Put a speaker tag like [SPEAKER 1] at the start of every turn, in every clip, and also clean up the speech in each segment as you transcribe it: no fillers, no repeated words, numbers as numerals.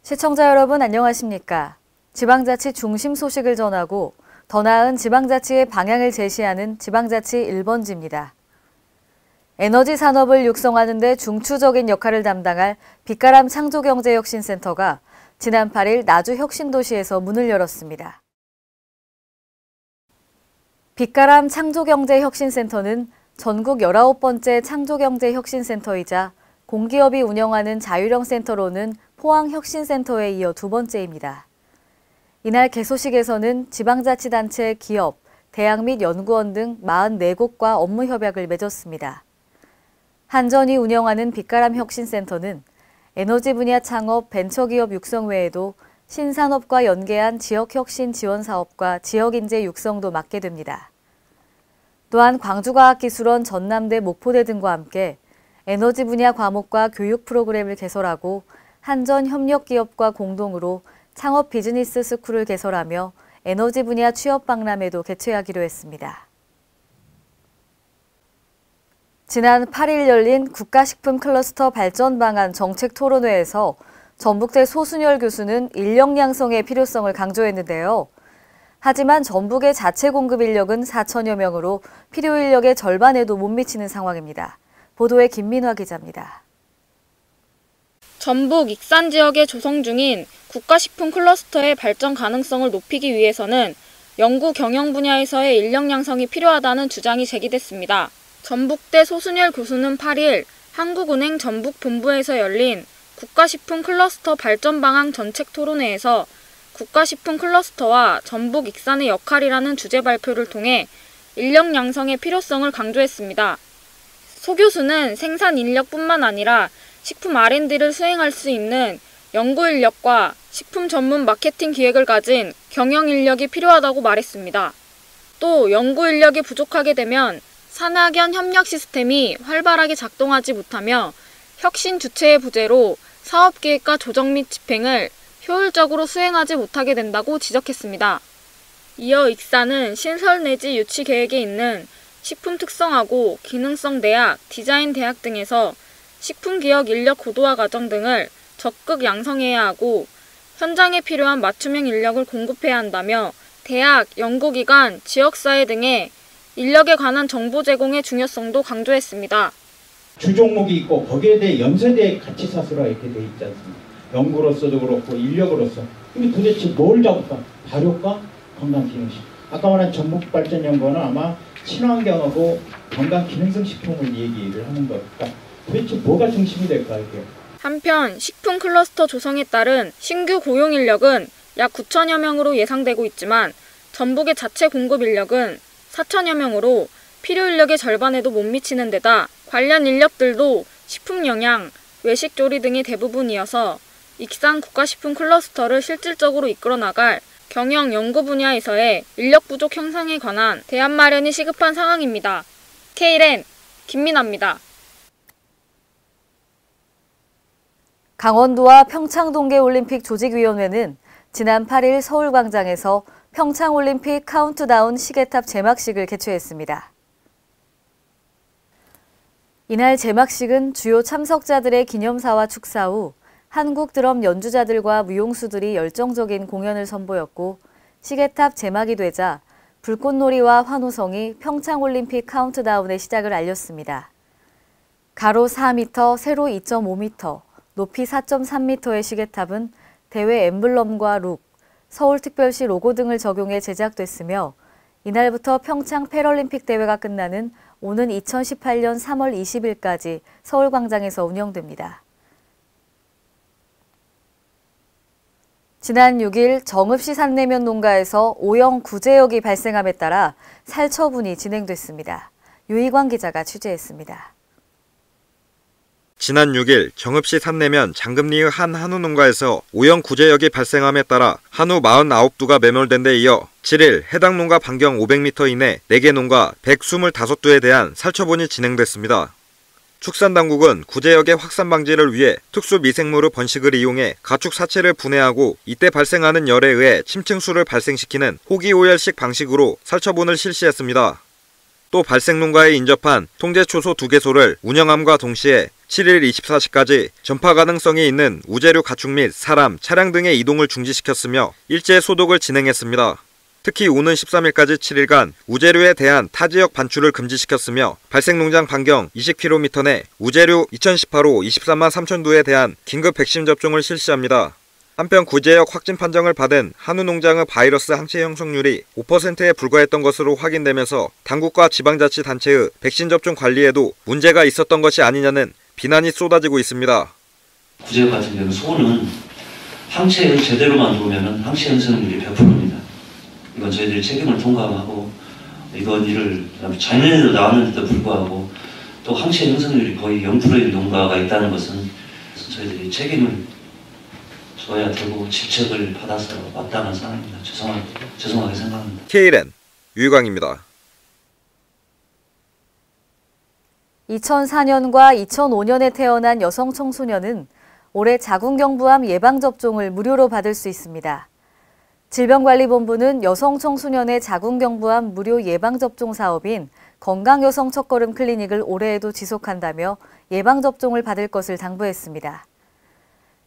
[SPEAKER 1] 시청자 여러분 안녕하십니까? 지방자치 중심 소식을 전하고 더 나은 지방자치의 방향을 제시하는 지방자치 1번지입니다. 에너지 산업을 육성하는 데 중추적인 역할을 담당할 빛가람 창조경제혁신센터가 지난 8일 나주 혁신도시에서 문을 열었습니다. 빛가람 창조경제혁신센터는 전국 19번째 창조경제혁신센터이자 공기업이 운영하는 자율형 센터로는 포항혁신센터에 이어 두 번째입니다. 이날 개소식에서는 지방자치단체, 기업, 대학 및 연구원 등 44곳과 업무 협약을 맺었습니다. 한전이 운영하는 빛가람 혁신센터는 에너지 분야 창업, 벤처기업 육성 외에도 신산업과 연계한 지역혁신 지원 사업과 지역인재 육성도 맡게 됩니다. 또한 광주과학기술원, 전남대, 목포대 등과 함께 에너지 분야 과목과 교육 프로그램을 개설하고 한전 협력기업과 공동으로 창업 비즈니스 스쿨을 개설하며 에너지 분야 취업 박람회도 개최하기로 했습니다. 지난 8일 열린 국가식품 클러스터 발전 방안 정책 토론회에서 전북대 소순열 교수는 인력 양성의 필요성을 강조했는데요. 하지만 전북의 자체 공급 인력은 4천여 명으로 필요 인력의 절반에도 못 미치는 상황입니다. 보도에 김민화 기자입니다.
[SPEAKER 2] 전북 익산 지역에 조성 중인 국가식품 클러스터의 발전 가능성을 높이기 위해서는 연구 경영 분야에서의 인력 양성이 필요하다는 주장이 제기됐습니다. 전북대 소순열 교수는 8일 한국은행 전북본부에서 열린 국가식품 클러스터 발전 방안 정책 토론회에서 국가식품 클러스터와 전북 익산의 역할이라는 주제 발표를 통해 인력 양성의 필요성을 강조했습니다. 소 교수는 생산 인력뿐만 아니라 식품 R&D를 수행할 수 있는 연구 인력과 식품 전문 마케팅 기획을 가진 경영 인력이 필요하다고 말했습니다. 또 연구 인력이 부족하게 되면 산학연 협력 시스템이 활발하게 작동하지 못하며 혁신 주체의 부재로 사업 계획과 조정 및 집행을 효율적으로 수행하지 못하게 된다고 지적했습니다. 이어 익산은 신설 내지 유치 계획에 있는 식품 특성하고 기능성 대학, 디자인 대학 등에서 식품기업 인력 고도화 과정 등을 적극 양성해야 하고 현장에 필요한 맞춤형 인력을 공급해야 한다며 대학, 연구기관, 지역사회 등의 인력에 관한 정보 제공의 중요성도 강조했습니다.
[SPEAKER 3] 주종목이 있고 거기에 대해 연세대에 같이 사수라 이렇게 돼 있지 않습니까? 연구로서도 그렇고 인력으로서. 이게 도대체 뭘 잡을까? 발효과? 건강기능식. 아까 말한 전북발전연구원은 아마 친환경하고 건강기능성 식품을 얘기를 하는 걸까? 도대체 뭐가 중심이 될까 이게?
[SPEAKER 2] 한편 식품 클러스터 조성에 따른 신규 고용 인력은 약 9천여 명으로 예상되고 있지만 전북의 자체 공급 인력은 4천여 명으로 필요 인력의 절반에도 못 미치는 데다 관련 인력들도 식품 영양, 외식 조리 등이 대부분이어서 익산 국가식품 클러스터를 실질적으로 이끌어 나갈 경영 연구 분야에서의 인력 부족 형상에 관한 대안 마련이 시급한 상황입니다. K랜 김민아입니다.
[SPEAKER 1] 강원도와 평창동계올림픽 조직위원회는 지난 8일 서울광장에서 평창올림픽 카운트다운 시계탑 제막식을 개최했습니다. 이날 제막식은 주요 참석자들의 기념사와 축사 후 한국 드럼 연주자들과 무용수들이 열정적인 공연을 선보였고 시계탑 제막이 되자 불꽃놀이와 환호성이 평창올림픽 카운트다운의 시작을 알렸습니다. 가로 4m, 세로 2.5m, 높이 4.3m의 시계탑은 대회 엠블럼과 룩, 서울특별시 로고 등을 적용해 제작됐으며 이날부터 평창 패럴림픽 대회가 끝나는 오는 2018년 3월 20일까지 서울광장에서 운영됩니다. 지난 6일 정읍시 산내면 농가에서 오염 구제역이 발생함에 따라 살처분이 진행됐습니다. 유희광 기자가 취재했습니다.
[SPEAKER 4] 지난 6일 정읍시 산내면 장금리의 한 한우 농가에서 오염 구제역이 발생함에 따라 한우 49두가 매몰된 데 이어 7일 해당 농가 반경 500m 이내 4개 농가 125두에 대한 살처분이 진행됐습니다. 축산당국은 구제역의 확산 방지를 위해 특수 미생물의 번식을 이용해 가축 사체를 분해하고 이때 발생하는 열에 의해 침층수를 발생시키는 호기오열식 방식으로 살처분을 실시했습니다. 또 발생 농가에 인접한 통제초소 2개소를 운영함과 동시에 7일 24시까지 전파 가능성이 있는 우제류 가축 및 사람, 차량 등의 이동을 중지시켰으며 일제 소독을 진행했습니다. 특히 오는 13일까지 7일간 우제류에 대한 타지역 반출을 금지시켰으며 발생농장 반경 20km 내 우제류 2018호 23만 3천 두에 대한 긴급 백신 접종을 실시합니다. 한편 구제역 확진 판정을 받은 한우 농장의 바이러스 항체 형성률이 5%에 불과했던 것으로 확인되면서 당국과 지방자치단체의 백신 접종 관리에도 문제가 있었던 것이 아니냐는 비난이 쏟아지고 있습니다.
[SPEAKER 5] 구제역 같은 경우는 소는 항체를 제대로만 놓으면 항체 형성률이 100%입니다. 이건 저희들이 책임을 통감하고 이건 일을 작년에도 나왔는데도 불구하고 또 항체 형성률이 거의 0%의 농가가 있다는 것은 저희들이 책임을 져야 되고 직책을 받아서 마땅한 상황입니다. 죄송하게 생각합니다.
[SPEAKER 4] KLN 유희광입니다.
[SPEAKER 1] 2004년과 2005년에 태어난 여성 청소년은 올해 자궁경부암 예방접종을 무료로 받을 수 있습니다. 질병관리본부는 여성 청소년의 자궁경부암 무료 예방접종 사업인 건강여성 첫걸음 클리닉을 올해에도 지속한다며 예방접종을 받을 것을 당부했습니다.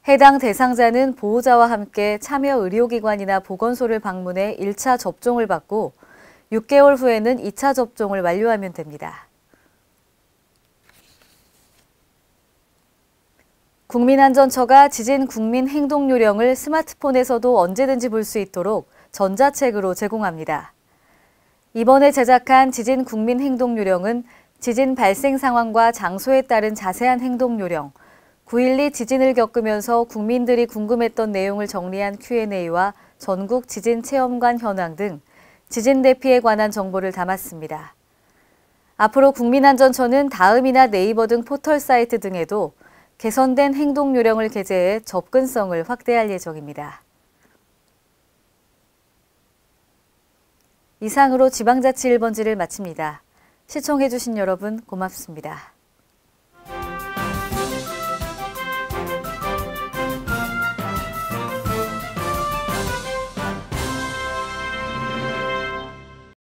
[SPEAKER 1] 해당 대상자는 보호자와 함께 참여 의료기관이나 보건소를 방문해 1차 접종을 받고 6개월 후에는 2차 접종을 완료하면 됩니다. 국민안전처가 지진 국민 행동 요령을 스마트폰에서도 언제든지 볼 수 있도록 전자책으로 제공합니다. 이번에 제작한 지진 국민 행동 요령은 지진 발생 상황과 장소에 따른 자세한 행동 요령, 9.12 지진을 겪으면서 국민들이 궁금했던 내용을 정리한 Q&A와 전국 지진 체험관 현황 등 지진 대피에 관한 정보를 담았습니다. 앞으로 국민안전처는 다음이나 네이버 등 포털 사이트 등에도 개선된 행동 요령을 게재해 접근성을 확대할 예정입니다. 이상으로 지방자치 1번지를 마칩니다. 시청해주신 여러분 고맙습니다.